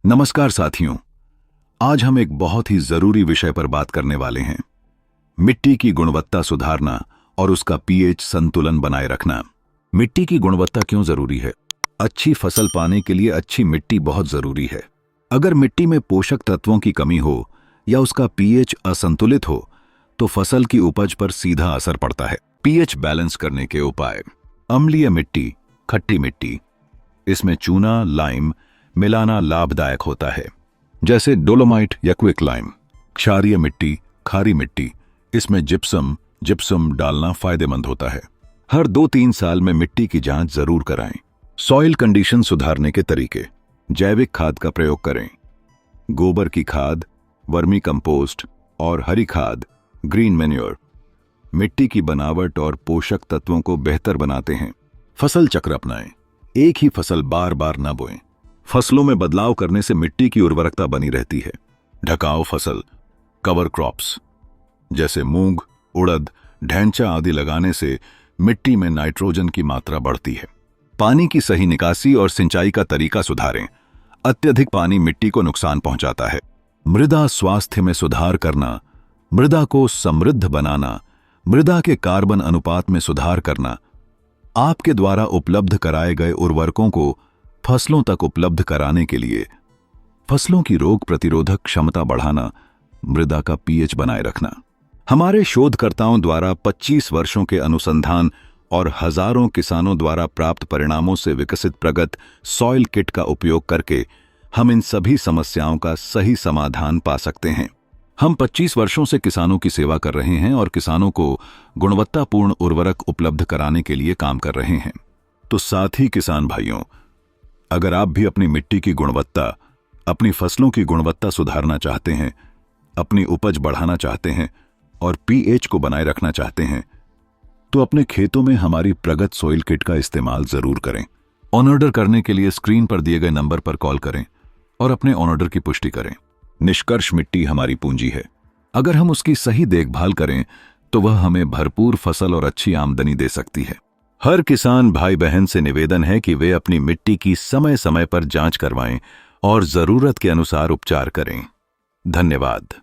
नमस्कार साथियों, आज हम एक बहुत ही जरूरी विषय पर बात करने वाले हैं। मिट्टी की गुणवत्ता सुधारना और उसका पीएच संतुलन बनाए रखना। मिट्टी की गुणवत्ता क्यों जरूरी है? अच्छी फसल पाने के लिए अच्छी मिट्टी बहुत जरूरी है। अगर मिट्टी में पोषक तत्वों की कमी हो या उसका पीएच असंतुलित हो तो फसल की उपज पर सीधा असर पड़ता है। पीएच बैलेंस करने के उपाय। अम्लीय मिट्टी, खट्टी मिट्टी, इसमें चूना, लाइम मिलाना लाभदायक होता है, जैसे डोलोमाइट या क्विक लाइम। क्षारीय मिट्टी, खारी मिट्टी, इसमें जिप्सम डालना फायदेमंद होता है। हर 2-3 साल में मिट्टी की जांच जरूर कराएं। सॉइल कंडीशन सुधारने के तरीके। जैविक खाद का प्रयोग करें। गोबर की खाद, वर्मी कंपोस्ट और हरी खाद, ग्रीन मैन्योर, मिट्टी की बनावट और पोषक तत्वों को बेहतर बनाते हैं। फसल चक्र अपनाएं। एक ही फसल बार बार न बोएं। फसलों में बदलाव करने से मिट्टी की उर्वरकता बनी रहती है। ढकाऊ फसल, कवर क्रॉप्स जैसे मूंग, उड़द, ढैंचा आदि लगाने से मिट्टी में नाइट्रोजन की मात्रा बढ़ती है। पानी की सही निकासी और सिंचाई का तरीका सुधारें। अत्यधिक पानी मिट्टी को नुकसान पहुंचाता है। मृदा स्वास्थ्य में सुधार करना, मृदा को समृद्ध बनाना, मृदा के कार्बन अनुपात में सुधार करना, आपके द्वारा उपलब्ध कराए गए उर्वरकों को फसलों तक उपलब्ध कराने के लिए फसलों की रोग प्रतिरोधक क्षमता बढ़ाना, मृदा का पीएच बनाए रखना। हमारे शोधकर्ताओं द्वारा 25 वर्षों के अनुसंधान और हजारों किसानों द्वारा प्राप्त परिणामों से विकसित प्रगत सॉइल किट का उपयोग करके हम इन सभी समस्याओं का सही समाधान पा सकते हैं। हम 25 वर्षों से किसानों की सेवा कर रहे हैं और किसानों को गुणवत्तापूर्ण उर्वरक उपलब्ध कराने के लिए काम कर रहे हैं। तो साथी किसान भाइयों, अगर आप भी अपनी मिट्टी की गुणवत्ता, अपनी फसलों की गुणवत्ता सुधारना चाहते हैं, अपनी उपज बढ़ाना चाहते हैं और पीएच को बनाए रखना चाहते हैं, तो अपने खेतों में हमारी प्रगत सॉइल किट का इस्तेमाल जरूर करें। ऑन ऑर्डर करने के लिए स्क्रीन पर दिए गए नंबर पर कॉल करें और अपने ऑन ऑर्डर की पुष्टि करें। निष्कर्ष, मिट्टी हमारी पूंजी है। अगर हम उसकी सही देखभाल करें तो वह हमें भरपूर फसल और अच्छी आमदनी दे सकती है। हर किसान भाई बहन से निवेदन है कि वे अपनी मिट्टी की समय समय पर जांच करवाएं और जरूरत के अनुसार उपचार करें। धन्यवाद।